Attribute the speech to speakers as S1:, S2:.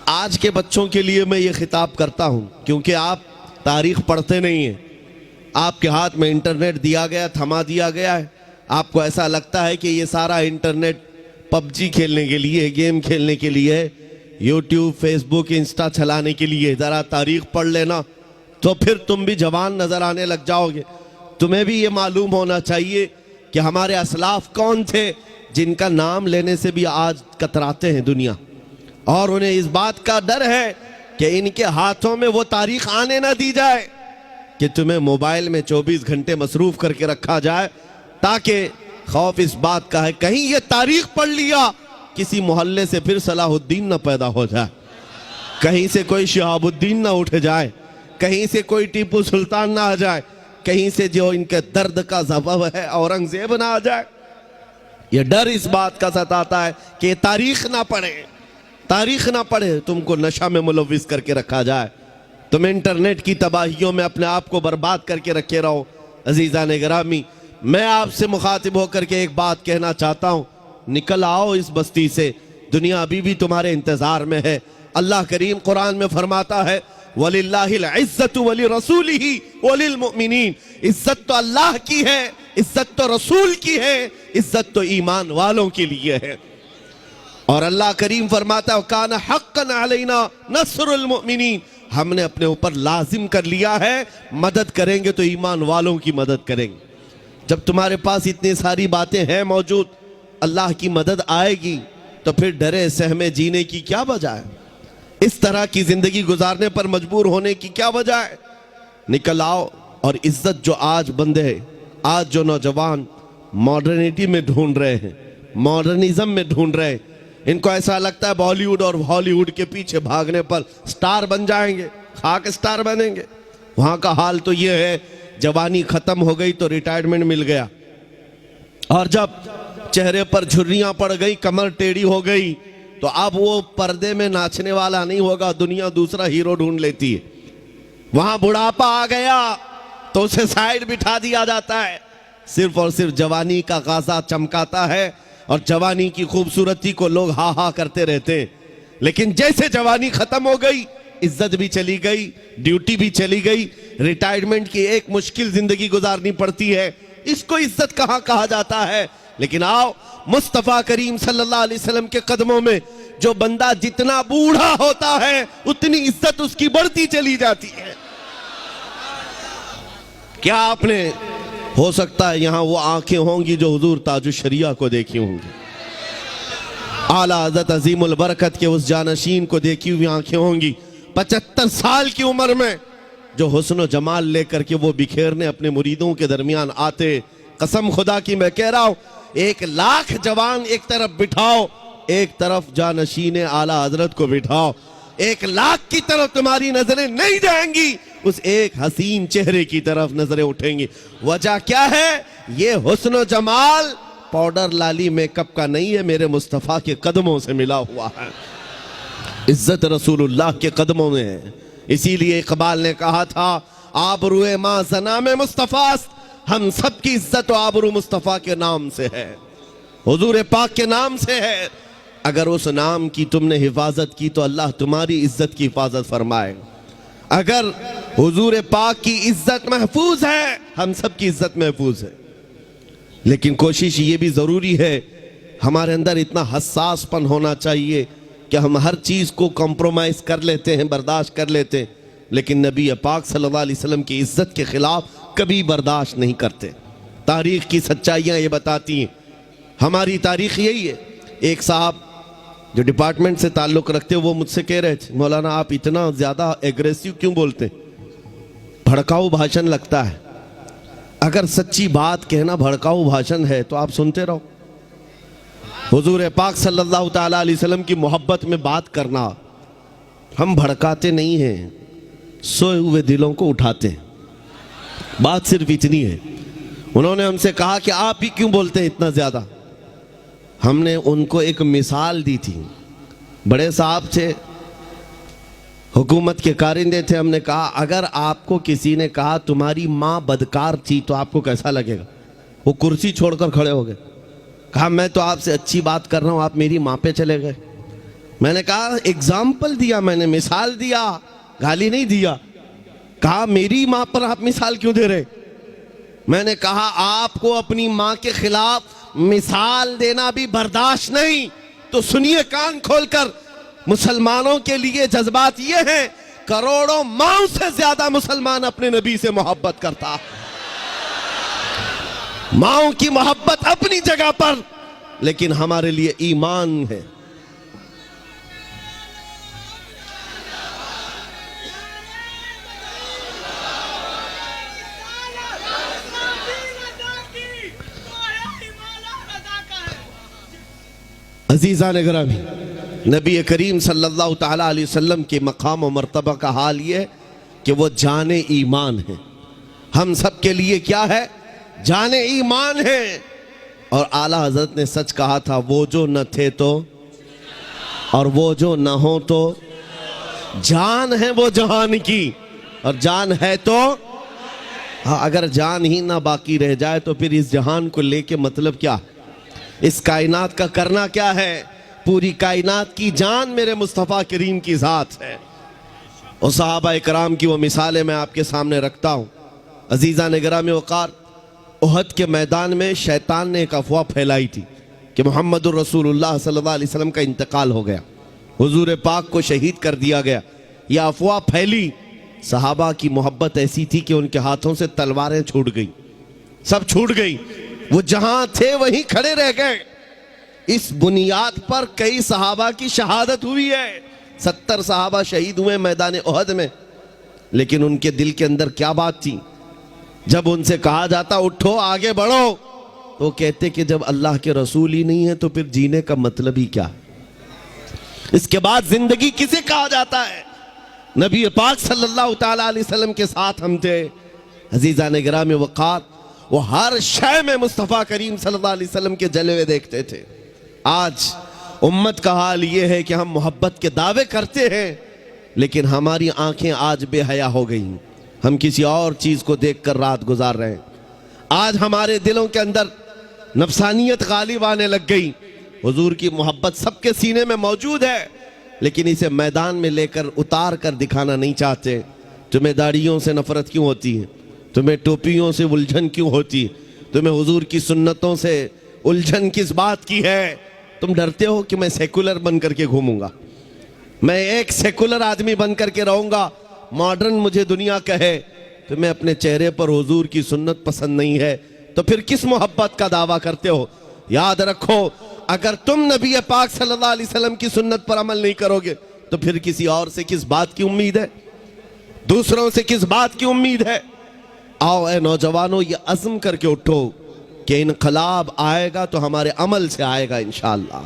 S1: آج کے بچوں کے لیے میں یہ خطاب کرتا ہوں کیونکہ آپ تاریخ پڑھتے نہیں ہیں. آپ کے ہاتھ میں انٹرنیٹ دیا گیا, تھما دیا گیا ہے. آپ کو ایسا لگتا ہے کہ یہ سارا انٹرنیٹ پب جی کھیلنے کے لیے, گیم کھیلنے کے لیے, یوٹیوب, فیس بک, انسٹا چلانے کے لیے. ذرا تاریخ پڑھ لینا تو پھر تم بھی جوان نظر آنے لگ جاؤ گے. تمہیں بھی یہ معلوم ہونا چاہیے کہ ہمارے اسلاف کون تھے جن کا نام لینے سے بھی آج کتراتے ہیں دنیا, اور انہیں اس بات کا ڈر ہے کہ ان کے ہاتھوں میں وہ تاریخ آنے نہ دی جائے کہ تمہیں موبائل میں 24 گھنٹے مصروف کر کے رکھا جائے, تاکہ خوف اس بات کا ہے کہیں یہ تاریخ پڑھ لیا کسی محلے سے پھر صلاح الدین نہ پیدا ہو جائے, کہیں سے کوئی شہاب الدین نہ اٹھ جائے, کہیں سے کوئی ٹیپو سلطان نہ آ جائے, کہیں سے جو ان کے درد کا سبب ہے اورنگزیب نہ آ جائے. یہ ڈر اس بات کا ستاتا ہے کہ تاریخ نہ پڑھے, تاریخ نہ پڑھے, تم کو نشہ میں ملوث کر کے رکھا جائے, تم انٹرنیٹ کی تباہیوں میں اپنے آپ کو برباد کر کے رکھے رہو. عزیزان گرامی, میں آپ سے مخاطب ہو کر کے ایک بات کہنا چاہتا ہوں, نکل آؤ اس بستی سے, دنیا ابھی بھی تمہارے انتظار میں ہے. اللہ کریم قرآن میں فرماتا ہے وَلِلَّهِ الْعِزَّةُ وَلِرَسُولِهِ وَلِلْمُؤْمِنِينَ, عزت تو اللہ کی ہے, عزت تو رسول کی ہے, عزت تو ایمان والوں کے لیے ہے. اور اللہ کریم فرماتا ہے وَكَانَ حَقًّا عَلَيْنَا نَصْرُ الْمُؤْمِنِينَ, ہم نے اپنے اوپر لازم کر لیا ہے, مدد کریں گے تو ایمان والوں کی مدد کریں گے. جب تمہارے پاس اتنی ساری باتیں ہیں موجود, اللہ کی مدد آئے گی تو پھر ڈرے سہمے جینے کی کیا وجہ ہے, اس طرح کی زندگی گزارنے پر مجبور ہونے کی کیا وجہ ہے. نکل آؤ, اور عزت جو آج بندے, آج جو نوجوان ماڈرنیٹی میں ڈھونڈ رہے ہیں, ماڈرنزم میں ڈھونڈ رہے ہیں, ان کو ایسا لگتا ہے بالی ووڈ اور ہالی ووڈ کے پیچھے بھاگنے پر سٹار بن جائیں گے, خاک سٹار بنیں گے. وہاں کا حال تو یہ ہے جوانی ختم ہو گئی تو ریٹائرمنٹ مل گیا, اور جب چہرے پر جھریاں پڑ گئی, کمر ٹیڑھی ہو گئی, تو اب وہ پردے میں ناچنے والا نہیں ہوگا, دنیا دوسرا ہیرو ڈھونڈ لیتی ہے. وہاں بڑھاپا آ گیا تو اسے سائیڈ بٹھا دیا جاتا ہے, صرف اور صرف جوانی کا غازہ چمکاتا ہے, اور جوانی کی خوبصورتی کو لوگ ہا ہا کرتے رہتے ہیں. لیکن جیسے جوانی ختم ہو گئی, عزت بھی چلی گئی, ڈیوٹی بھی چلی گئی, ریٹائرمنٹ کی ایک مشکل زندگی گزارنی پڑتی ہے. اس کو عزت کہاں کہا جاتا ہے. لیکن آؤ, مصطفیٰ کریم صلی اللہ علیہ وسلم کے قدموں میں جو بندہ جتنا بوڑھا ہوتا ہے اتنی عزت اس کی بڑھتی چلی جاتی ہے. کیا آپ نے, ہو سکتا ہے یہاں وہ آنکھیں ہوں گی جو حضور تاج الشریعہ کو دیکھی ہوں گی, اعلیٰ حضرت عظیم البرکت کے اس جانشین کو دیکھی ہوئی آنکھیں ہوں گی, 75 سال کی عمر میں جو حسن و جمال لے کر کے وہ بکھیرنے اپنے مریدوں کے درمیان آتے. قسم خدا کی میں کہہ رہا ہوں, 1,00,000 جوان ایک طرف بٹھاؤ, ایک طرف جانشین اعلیٰ حضرت کو بٹھاؤ, 1,00,000 کی طرف تمہاری نظریں نہیں جائیں گی, اس ایک حسین چہرے کی طرف نظریں اٹھیں گی. وجہ کیا ہے؟ یہ حسن و جمال پاؤڈر لالی میک اپ کا نہیں ہے, میرے مصطفیٰ کے قدموں سے ملا ہوا ہے. عزت رسول اللہ کے قدموں میں ہے. اسی لیے اقبال نے کہا تھا آبروئے ماں زنام مصطفیٰ است, ہم سب کی عزت و آبرو مصطفیٰ کے نام سے ہے, حضور پاک کے نام سے ہے. اگر اس نام کی تم نے حفاظت کی تو اللہ تمہاری عزت کی حفاظت فرمائے. اگر حضور پاک کی عزت محفوظ ہے, ہم سب کی عزت محفوظ ہے. لیکن کوشش یہ بھی ضروری ہے, ہمارے اندر اتنا حساس پن ہونا چاہیے کہ ہم ہر چیز کو کمپرومائز کر لیتے ہیں, برداشت کر لیتے ہیں, لیکن نبی پاک صلی اللہ علیہ وسلم کی عزت کے خلاف کبھی برداشت نہیں کرتے. تاریخ کی سچائیاں یہ بتاتی ہیں, ہماری تاریخ یہی ہے. ایک صاحب جو ڈپارٹمنٹ سے تعلق رکھتے وہ مجھ سے کہہ رہے تھے مولانا آپ اتنا زیادہ ایگریسیو کیوں بولتے ہیں, بھڑکاؤ بھاشن لگتا ہے. اگر سچی بات کہنا بھڑکاؤ بھاشن ہے تو آپ سنتے رہو. حضور پاک صلی اللہ تعالیٰ علیہ وسلم کی محبت میں بات کرنا, ہم بھڑکاتے نہیں ہیں, سوئے ہوئے دلوں کو اٹھاتے ہیں. بات صرف اتنی ہے. انہوں نے ہم سے کہا کہ آپ بھی کیوں بولتے ہیں اتنا زیادہ. ہم نے ان کو ایک مثال دی تھی, بڑے صاحب تھے, حکومت کے کارندے تھے. ہم نے کہا اگر آپ کو کسی نے کہا تمہاری ماں بدکار تھی تو آپ کو کیسا لگے گا. وہ کرسی چھوڑ کر کھڑے ہو گئے. کہا میں تو آپ سے اچھی بات کر رہا ہوں, آپ میری ماں پہ چلے گئے. میں نے کہا اگزامپل دیا، میں نے مثال دیا، گالی نہیں دیا۔ کہا میری ماں پر آپ مثال کیوں دے رہے؟ میں نے کہا آپ کو اپنی ماں کے خلاف مثال دینا بھی برداشت نہیں تو سنیے کان کھول کر، مسلمانوں کے لیے جذبات یہ ہیں، کروڑوں ماؤں سے زیادہ مسلمان اپنے نبی سے محبت کرتا۔ ماؤں کی محبت اپنی جگہ پر، لیکن ہمارے لیے ایمان ہے۔ عزیزان گرامی، نبی کریم صلی اللہ تعالیٰ علیہ وسلم کے مقام و مرتبہ کا حال یہ ہے کہ وہ جان ایمان ہے۔ ہم سب کے لیے کیا ہے؟ جان ایمان ہے۔ اور اعلیٰ حضرت نے سچ کہا تھا، وہ جو نہ تھے تو اور وہ جو نہ ہوں تو، جان ہے وہ جہان کی اور جان ہے تو ہاں، اگر جان ہی نہ باقی رہ جائے تو پھر اس جہان کو لے کے مطلب کیا؟ اس کائنات کا کرنا کیا ہے؟ پوری کائنات کی جان میرے مصطفیٰ کریم کی ذات ہے۔ اور صحابہ اکرام کی وہ مثالیں میں آپ کے سامنے رکھتا ہوں۔ عزیزان گرامی وقار، احد کے میدان میں شیطان نے ایک افواہ پھیلائی تھی کہ محمد الرسول اللہ صلی اللہ علیہ وسلم کا انتقال ہو گیا، حضور پاک کو شہید کر دیا گیا۔ یہ افواہ پھیلی، صحابہ کی محبت ایسی تھی کہ ان کے ہاتھوں سے تلواریں چھوٹ گئی، سب چھوٹ گئی، وہ جہاں تھے وہیں کھڑے رہ گئے۔ اس بنیاد پر کئی صحابہ کی شہادت ہوئی ہے، 70 صحابہ شہید ہوئے میدان احد میں۔ لیکن ان کے دل کے اندر کیا بات تھی؟ جب ان سے کہا جاتا اٹھو آگے بڑھو، تو وہ کہتے کہ جب اللہ کے رسول ہی نہیں ہے تو پھر جینے کا مطلب ہی کیا؟ اس کے بعد زندگی کسے کہا جاتا ہے؟ نبی پاک صلی اللہ تعالیٰ علیہ وسلم کے ساتھ ہم تھے۔ عزیزان گرامی وقار، وہ ہر شے میں مصطفیٰ کریم صلی اللہ علیہ وسلم کے جلوے دیکھتے تھے۔ آج امت کا حال یہ ہے کہ ہم محبت کے دعوے کرتے ہیں، لیکن ہماری آنکھیں آج بے حیا ہو گئی، ہم کسی اور چیز کو دیکھ کر رات گزار رہے ہیں۔ آج ہمارے دلوں کے اندر نفسانیت غالب آنے لگ گئی۔ حضور کی محبت سب کے سینے میں موجود ہے، لیکن اسے میدان میں لے کر اتار کر دکھانا نہیں چاہتے۔ تمہیں داڑھیوں سے نفرت کیوں ہوتی ہے؟ تمہیں ٹوپیوں سے الجھن کیوں ہوتی ہے؟ تمہیں حضور کی سنتوں سے الجھن کس بات کی ہے؟ تم ڈرتے ہو کہ میں سیکولر بن کر کے گھوموں گا، میں ایک سیکولر آدمی بن کر کے رہوں گا، ماڈرن مجھے دنیا کہے، تمہیں اپنے چہرے پر حضور کی سنت پسند نہیں ہے تو پھر کس محبت کا دعویٰ کرتے ہو؟ یاد رکھو، اگر تم نبی پاک صلی اللہ علیہ وسلم کی سنت پر عمل نہیں کرو گے تو پھر کسی اور سے کس بات کی امید ہے؟ دوسروں سے کس بات کی امید ہے؟ آؤ اے نوجوانوں، یہ عزم کر کے اٹھو کہ انقلاب آئے گا تو ہمارے عمل سے آئے گا انشاءاللہ۔